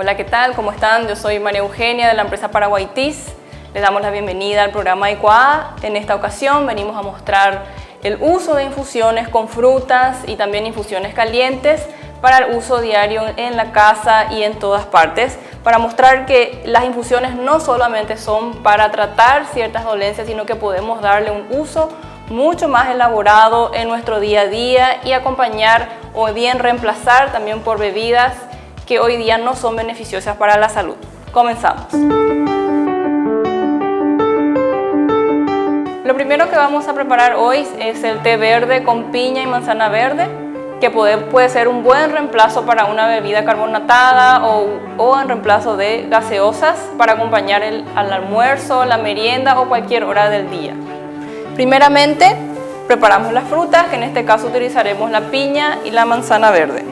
Hola, ¿qué tal? ¿Cómo están? Yo soy María Eugenia de la empresa Paraguay Teas. Les damos la bienvenida al programa ICOA. En esta ocasión venimos a mostrar el uso de infusiones con frutas y también infusiones calientes para el uso diario en la casa y en todas partes, para mostrar que las infusiones no solamente son para tratar ciertas dolencias, sino que podemos darle un uso mucho más elaborado en nuestro día a día y acompañar o bien reemplazar también por bebidas que hoy día no son beneficiosas para la salud. Comenzamos. Lo primero que vamos a preparar hoy es el té verde con piña y manzana verde, que puede ser un buen reemplazo para una bebida carbonatada o en reemplazo de gaseosas para acompañar al almuerzo, la merienda o cualquier hora del día. Primeramente, preparamos las frutas, que en este caso utilizaremos la piña y la manzana verde.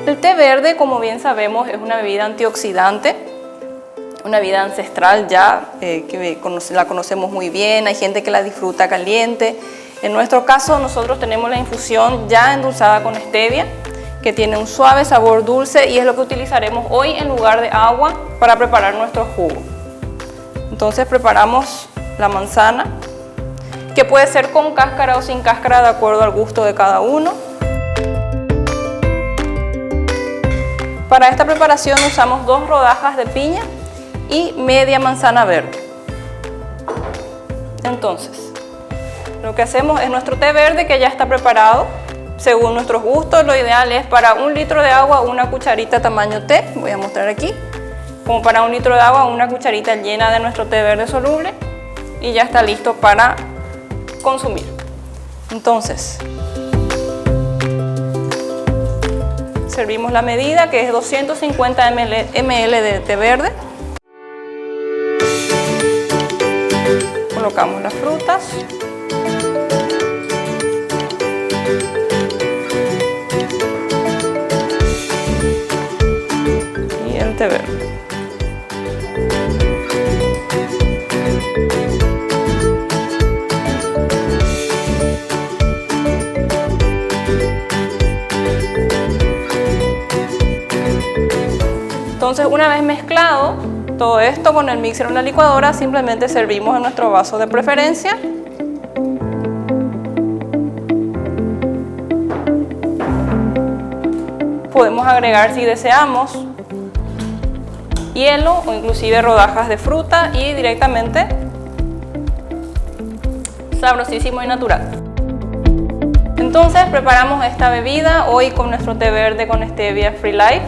El té verde, como bien sabemos, es una bebida antioxidante, una bebida ancestral ya, que la conocemos muy bien, hay gente que la disfruta caliente. En nuestro caso, nosotros tenemos la infusión ya endulzada con stevia, que tiene un suave sabor dulce y es lo que utilizaremos hoy en lugar de agua para preparar nuestro jugo. Entonces preparamos la manzana, que puede ser con cáscara o sin cáscara de acuerdo al gusto de cada uno. Para esta preparación usamos 2 rodajas de piña y media manzana verde. Entonces, lo que hacemos es nuestro té verde, que ya está preparado según nuestros gustos. Lo ideal es para 1 litro de agua una cucharita tamaño té, voy a mostrar aquí, como para 1 litro de agua una cucharita llena de nuestro té verde soluble y ya está listo para consumir. Entonces, servimos la medida, que es 250 ml de té verde. Colocamos las frutas. Y el té verde. Entonces, una vez mezclado todo esto con el mixer o la licuadora, simplemente servimos en nuestro vaso de preferencia. Podemos agregar, si deseamos, hielo o inclusive rodajas de fruta y directamente sabrosísimo y natural. Entonces preparamos esta bebida hoy con nuestro té verde con stevia Free Life.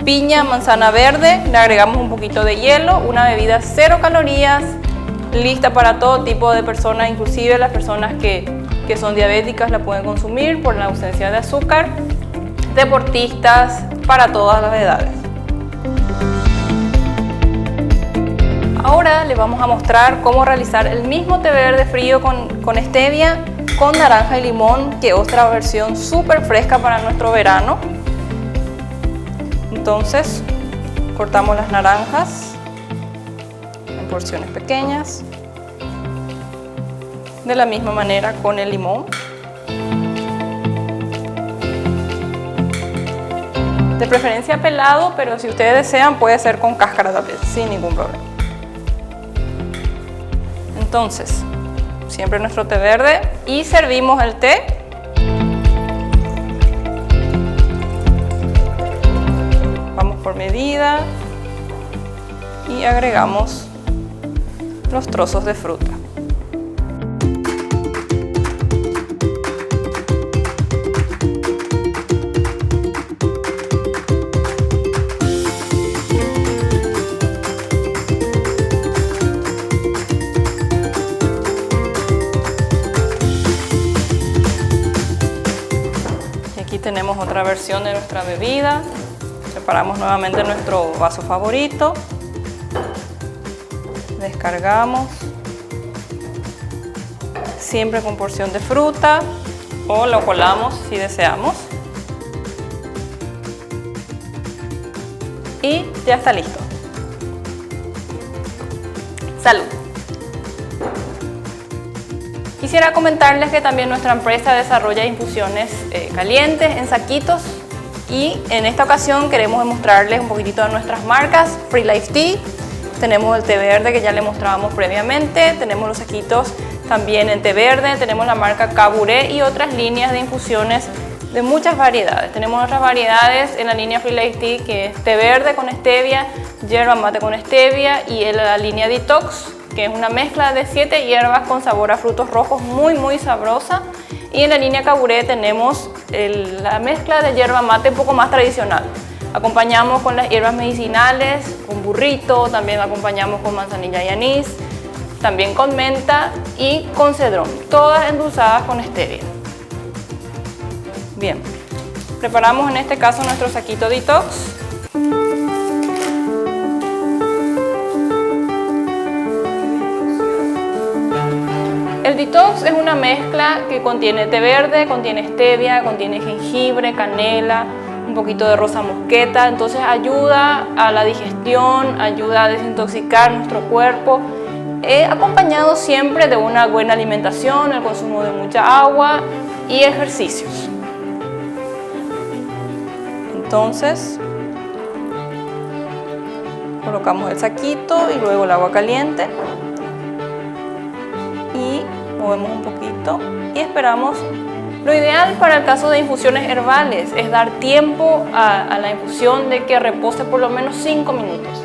Piña, manzana verde, le agregamos un poquito de hielo, una bebida 0 calorías, lista para todo tipo de personas, inclusive las personas que son diabéticas la pueden consumir por la ausencia de azúcar, deportistas, para todas las edades. Ahora les vamos a mostrar cómo realizar el mismo té verde frío con stevia, con naranja y limón, que es otra versión súper fresca para nuestro verano. Entonces, cortamos las naranjas en porciones pequeñas, de la misma manera con el limón. De preferencia pelado, pero si ustedes desean puede ser con cáscara también, sin ningún problema. Entonces, siempre nuestro té verde y servimos el té. Vamos por medida y agregamos los trozos de fruta. Y aquí tenemos otra versión de nuestra bebida. Preparamos nuevamente nuestro vaso favorito. Descargamos. Siempre con porción de fruta o lo colamos si deseamos. Y ya está listo. ¡Salud! Quisiera comentarles que también nuestra empresa desarrolla infusiones calientes en saquitos y en esta ocasión queremos mostrarles un poquitito de nuestras marcas. Free Life Tea, tenemos el té verde que ya le mostrábamos previamente, tenemos los saquitos también en té verde, tenemos la marca Caburé y otras líneas de infusiones de muchas variedades. Tenemos otras variedades en la línea Free Life Tea que es té verde con stevia, yerba mate con stevia y en la línea Detox, que es una mezcla de 7 hierbas con sabor a frutos rojos muy sabrosa. Y en la línea Caburé tenemos la mezcla de yerba mate un poco más tradicional. Acompañamos con las hierbas medicinales, con burrito, también acompañamos con manzanilla y anís, también con menta y con cedrón, todas endulzadas con stevia. Bien, preparamos en este caso nuestro saquito Detox. El Detox es una mezcla que contiene té verde, contiene stevia, contiene jengibre, canela, un poquito de rosa mosqueta, entonces ayuda a la digestión, ayuda a desintoxicar nuestro cuerpo, acompañado siempre de una buena alimentación, el consumo de mucha agua y ejercicios. Entonces, colocamos el saquito y luego el agua caliente. Y movemos un poquito y esperamos. Lo ideal para el caso de infusiones herbales es dar tiempo a la infusión de que repose por lo menos 5 minutos.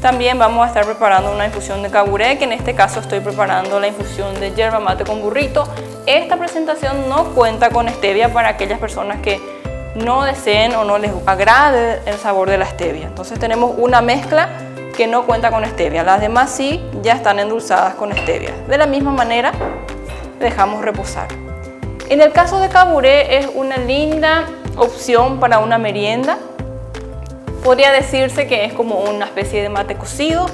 También vamos a estar preparando una infusión de Caburé, que en este caso estoy preparando la infusión de yerba mate con burrito. Esta presentación no cuenta con stevia para aquellas personas que no deseen o no les agrade el sabor de la stevia. Entonces tenemos una mezcla que no cuenta con stevia, las demás sí ya están endulzadas con stevia. De la misma manera dejamos reposar. En el caso de Caburé es una linda opción para una merienda. Podría decirse que es como una especie de mate cocido,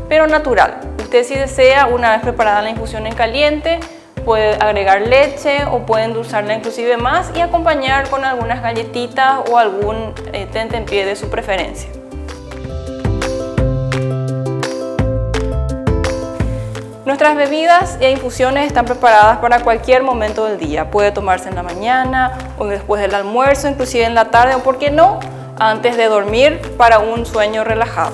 pero natural. Usted si desea, una vez preparada la infusión en caliente, puede agregar leche o puede endulzarla inclusive más y acompañar con algunas galletitas o algún tentempié de su preferencia. Nuestras bebidas e infusiones están preparadas para cualquier momento del día. Puede tomarse en la mañana o después del almuerzo, inclusive en la tarde o, por qué no, antes de dormir para un sueño relajado.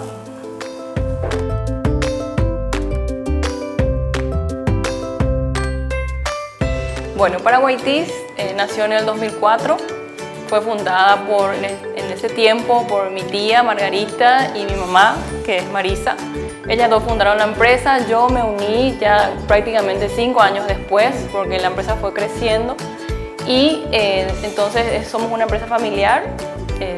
Bueno, Paraguay Teas nació en el 2004. Fue fundada en ese tiempo por mi tía Margarita y mi mamá, que es Marisa. Ellas dos fundaron la empresa, yo me uní ya prácticamente 5 años después porque la empresa fue creciendo y entonces somos una empresa familiar,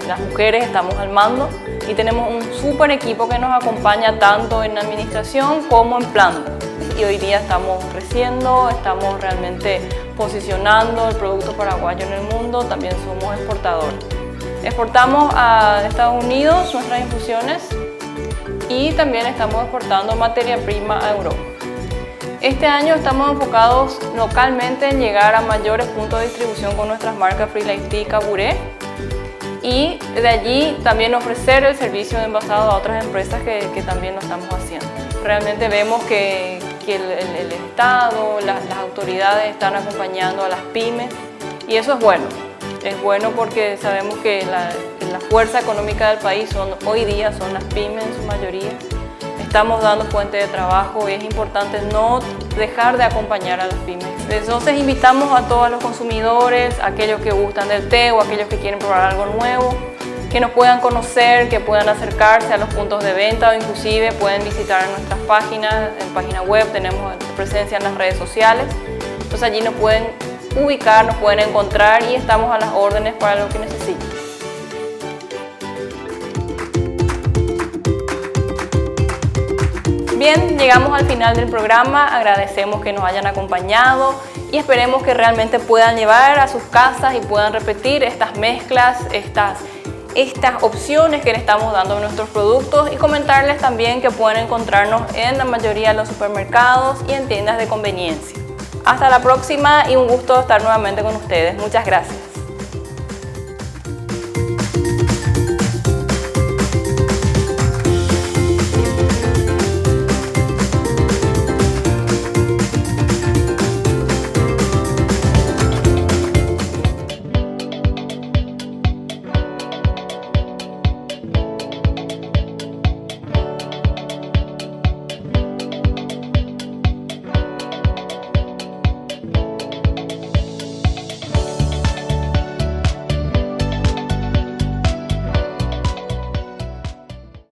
las mujeres estamos al mando y tenemos un súper equipo que nos acompaña tanto en administración como en planta. Y hoy día estamos creciendo, estamos realmente posicionando el producto paraguayo en el mundo, también somos exportadores. Exportamos a Estados Unidos nuestras infusiones y también estamos exportando materia prima a Europa. Este año estamos enfocados localmente en llegar a mayores puntos de distribución con nuestras marcas Free Life Tea y Caburé y de allí también ofrecer el servicio de envasado a otras empresas que también lo estamos haciendo. Realmente vemos que el Estado, las autoridades están acompañando a las pymes y eso es bueno. Es bueno porque sabemos que la fuerza económica del país hoy día son las pymes en su mayoría. Estamos dando fuente de trabajo y es importante no dejar de acompañar a las pymes. Entonces invitamos a todos los consumidores, aquellos que gustan del té o aquellos que quieren probar algo nuevo, que nos puedan conocer, que puedan acercarse a los puntos de venta o inclusive pueden visitar nuestras páginas, en página web, tenemos presencia en las redes sociales. Entonces allí nos pueden ubicar, nos pueden encontrar y estamos a las órdenes para lo que necesiten. Bien, llegamos al final del programa, agradecemos que nos hayan acompañado y esperemos que realmente puedan llevar a sus casas y puedan repetir estas mezclas, estas opciones que le estamos dando a nuestros productos, y comentarles también que pueden encontrarnos en la mayoría de los supermercados y en tiendas de conveniencia. Hasta la próxima y un gusto estar nuevamente con ustedes. Muchas gracias.